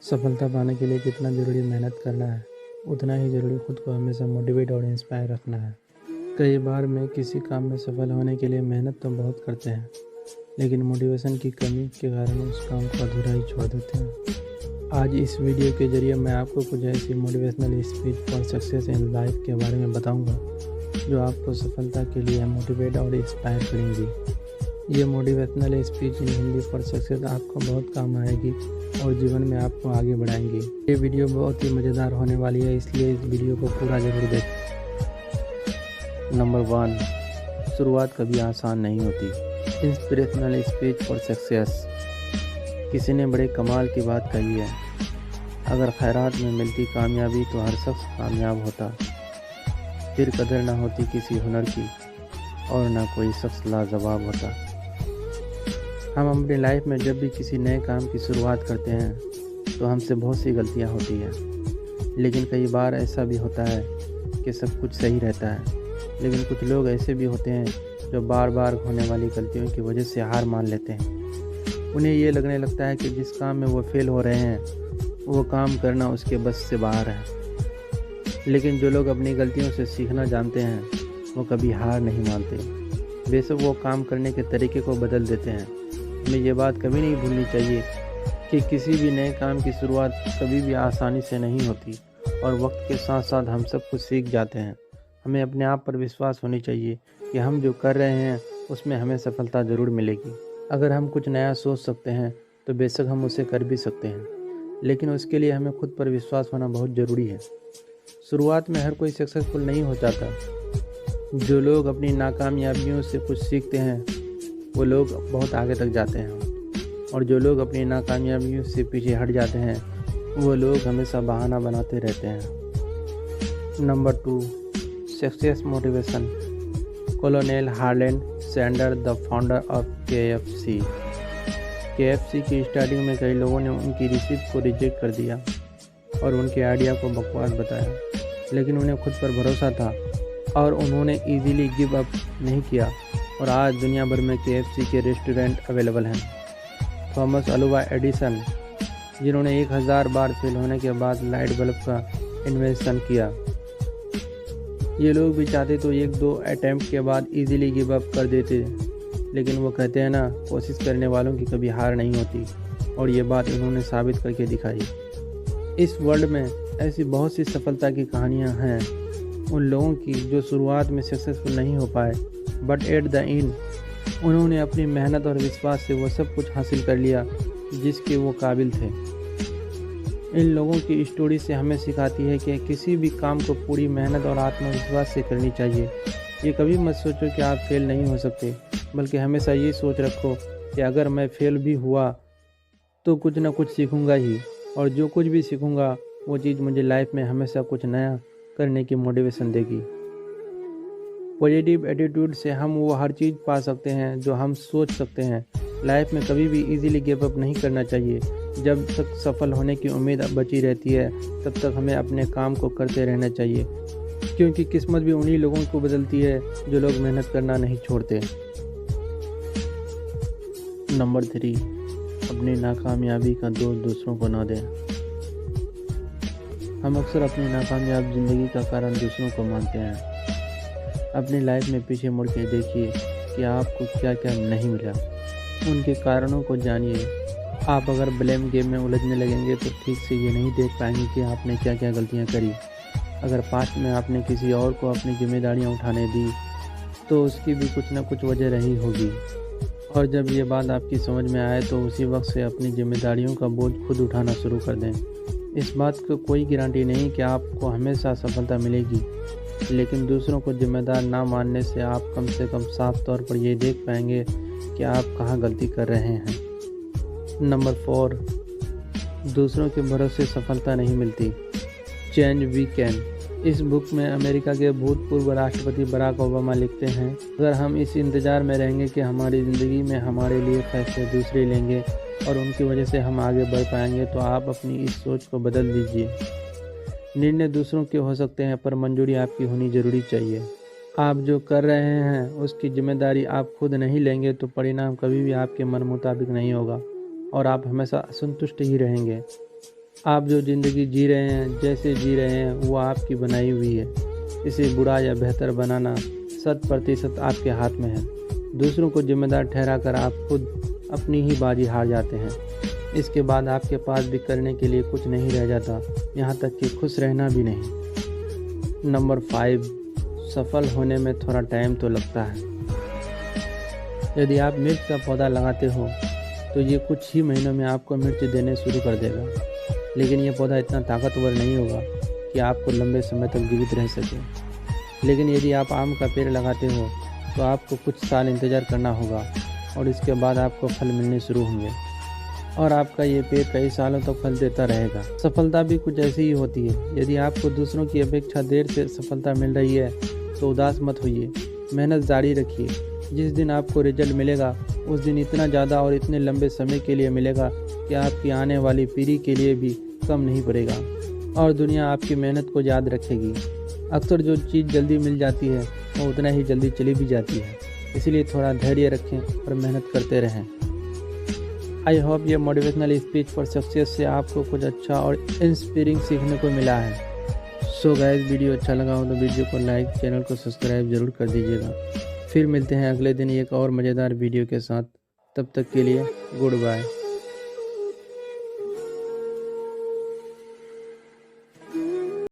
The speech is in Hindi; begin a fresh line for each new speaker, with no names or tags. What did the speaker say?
सफलता पाने के लिए जितना ज़रूरी मेहनत करना है, उतना ही ज़रूरी खुद को हमेशा मोटिवेट और इंस्पायर रखना है। कई बार मैं किसी काम में सफल होने के लिए मेहनत तो बहुत करते हैं, लेकिन मोटिवेशन की कमी के कारण उस काम को अधूरा ही छोड़ देते हैं। आज इस वीडियो के ज़रिए मैं आपको कुछ ऐसी motivational speech for success in life के बारे में बताऊंगा, जो आपको सफलता के लिए मोटिवेट और इंस्पायर करेंगी। ये motivational speech in Hindi for success आपको बहुत काम आएगी और जीवन में आपको आगे बढ़ाएंगी। ये वीडियो बहुत ही मज़ेदार होने वाली है, इसलिए इस वीडियो को पूरा ज़रूर देखें। नंबर 1, शुरुआत कभी आसान नहीं होती। Inspirational speech for success. किसी ने बड़े कमाल की बात कही है, अगर खैरात में मिलती कामयाबी तो हर शख्स कामयाब होता, फिर कदर ना होती किसी हुनर की और ना कोई शख्स लाजवाब होता। हम अपनी लाइफ में जब भी किसी नए काम की शुरुआत करते हैं तो हमसे बहुत सी गलतियां होती हैं, लेकिन कई बार ऐसा भी होता है कि सब कुछ सही रहता है। लेकिन कुछ लोग ऐसे भी होते हैं जो बार बार होने वाली गलतियों की वजह से हार मान लेते हैं। उन्हें ये लगने लगता है कि जिस काम में वो फेल हो रहे हैं वो काम करना उसके बस से बाहर है। लेकिन जो लोग अपनी गलतियों से सीखना जानते हैं वो कभी हार नहीं मानते, बेशक वो काम करने के तरीके को बदल देते हैं। हमें ये बात कभी नहीं भूलनी चाहिए कि किसी भी नए काम की शुरुआत कभी भी आसानी से नहीं होती और वक्त के साथ साथ हम सब कुछ सीख जाते हैं। हमें अपने आप पर विश्वास होनी चाहिए कि हम जो कर रहे हैं उसमें हमें सफलता ज़रूर मिलेगी। अगर हम कुछ नया सोच सकते हैं तो बेशक हम उसे कर भी सकते हैं, लेकिन उसके लिए हमें खुद पर विश्वास होना बहुत ज़रूरी है। शुरुआत में हर कोई सक्सेसफुल नहीं हो जाता। जो लोग अपनी नाकामयाबियों से कुछ सीखते हैं वो लोग बहुत आगे तक जाते हैं, और जो लोग अपनी नाकामयाबियों से पीछे हट जाते हैं वो लोग हमेशा बहाना बनाते रहते हैं। Number 2, success motivation. Colonel Harland Sander, the founder of KFC। KFC की स्टार्टिंग में कई लोगों ने उनकी रिसिप्ट को रिजेक्ट कर दिया और उनके आइडिया को बकवास बताया, लेकिन उन्हें खुद पर भरोसा था और उन्होंने इजीली गिव अप नहीं किया, और आज दुनिया भर में KFC के रेस्टोरेंट अवेलेबल हैं। थॉमस अल्वा एडिसन, जिन्होंने 1000 बार फेल होने के बाद लाइट बल्ब का इन्वेंशन किया। ये लोग भी चाहते तो 1-2 अटैम्प्ट के बाद इजीली गिव अप कर देते, लेकिन वो कहते हैं ना, कोशिश करने वालों की कभी हार नहीं होती, और ये बात इन्होंने साबित करके दिखाई। इस वर्ल्ड में ऐसी बहुत सी सफलता की कहानियाँ हैं उन लोगों की जो शुरुआत में सक्सेसफुल नहीं हो पाए, बट एट द एंड उन्होंने अपनी मेहनत और विश्वास से वो सब कुछ हासिल कर लिया जिसके वो काबिल थे। इन लोगों की स्टोरी से हमें सिखाती है कि किसी भी काम को पूरी मेहनत और आत्मविश्वास से करनी चाहिए। ये कभी मत सोचो कि आप फेल नहीं हो सकते, बल्कि हमेशा ये सोच रखो कि अगर मैं फेल भी हुआ तो कुछ ना कुछ सीखूंगा ही, और जो कुछ भी सीखूंगा वो चीज़ मुझे लाइफ में हमेशा कुछ नया करने की मोटिवेशन देगी। पॉजिटिव एटीट्यूड से हम वो हर चीज़ पा सकते हैं जो हम सोच सकते हैं। लाइफ में कभी भी इजीली गिव अप नहीं करना चाहिए। जब तक सफल होने की उम्मीद बची रहती है तब तक हमें अपने काम को करते रहना चाहिए, क्योंकि किस्मत भी उन्हीं लोगों को बदलती है जो लोग मेहनत करना नहीं छोड़ते। नंबर 3, अपनी नाकामयाबी का दोष दूसरों को ना दें। हम अक्सर अपनी नाकामयाब ज़िंदगी का कारण दूसरों को मानते हैं। अपनी लाइफ में पीछे मुड़ के देखिए कि आपको क्या क्या नहीं मिला, उनके कारणों को जानिए। आप अगर ब्लेम गेम में उलझने लगेंगे तो ठीक से ये नहीं देख पाएंगे कि आपने क्या क्या गलतियां करी। अगर पास्ट में आपने किसी और को अपनी जिम्मेदारियां उठाने दी तो उसकी भी कुछ ना कुछ वजह रही होगी, और जब ये बात आपकी समझ में आए तो उसी वक्त से अपनी जिम्मेदारियों का बोझ खुद उठाना शुरू कर दें। इस बात को कोई गारंटी नहीं कि आपको हमेशा सफलता मिलेगी, लेकिन दूसरों को जिम्मेदार ना मानने से आप कम से कम साफ तौर पर ये देख पाएंगे कि आप कहाँ गलती कर रहे हैं। नंबर 4, दूसरों के भरोसे सफलता नहीं मिलती। Change we can. इस बुक में अमेरिका के भूतपूर्व राष्ट्रपति बराक ओबामा लिखते हैं, अगर हम इस इंतज़ार में रहेंगे कि हमारी ज़िंदगी में हमारे लिए फैसले दूसरे लेंगे और उनकी वजह से हम आगे बढ़ पाएंगे, तो आप अपनी इस सोच को बदल दीजिए। निर्णय दूसरों के हो सकते हैं, पर मंजूरी आपकी होनी ज़रूरी चाहिए। आप जो कर रहे हैं उसकी जिम्मेदारी आप खुद नहीं लेंगे तो परिणाम कभी भी आपके मन मुताबिक नहीं होगा और आप हमेशा असंतुष्ट ही रहेंगे। आप जो ज़िंदगी जी रहे हैं, जैसे जी रहे हैं, वो आपकी बनाई हुई है। इसे बुरा या बेहतर बनाना 100% आपके हाथ में है। दूसरों को जिम्मेदार ठहराकर आप खुद अपनी ही बाजी हार जाते हैं। इसके बाद आपके पास भी करने के लिए कुछ नहीं रह जाता, यहाँ तक कि खुश रहना भी नहीं। नंबर 5, सफल होने में थोड़ा टाइम तो लगता है। यदि आप मिर्च का पौधा लगाते हो तो ये कुछ ही महीनों में आपको मिर्च देने शुरू कर देगा, लेकिन यह पौधा इतना ताकतवर नहीं होगा कि आपको लंबे समय तक जीवित रह सके। लेकिन यदि आप आम का पेड़ लगाते हो तो आपको कुछ साल इंतज़ार करना होगा और इसके बाद आपको फल मिलने शुरू होंगे और आपका ये पेड़ कई सालों तक फल देता रहेगा। सफलता भी कुछ ऐसी ही होती है। यदि आपको दूसरों की अपेक्षा देर से सफलता मिल रही है तो उदास मत होइए, मेहनत जारी रखिए। जिस दिन आपको रिजल्ट मिलेगा उस दिन इतना ज़्यादा और इतने लंबे समय के लिए मिलेगा कि आपकी आने वाली पीढ़ी के लिए भी कम नहीं पड़ेगा और दुनिया आपकी मेहनत को याद रखेगी। अक्सर जो चीज़ जल्दी मिल जाती है वो उतना ही जल्दी चली भी जाती है, इसलिए थोड़ा धैर्य रखें और मेहनत करते रहें। आई होप ये मोटिवेशनल स्पीच फॉर सक्सेस से आपको कुछ अच्छा और इंस्पायरिंग सीखने को मिला है। सो गाइस, वीडियो अच्छा लगा हो तो वीडियो को लाइक, चैनल को सब्सक्राइब जरूर कर दीजिएगा। फिर मिलते हैं अगले दिन एक और मज़ेदार वीडियो के साथ। तब तक के लिए गुड बाय।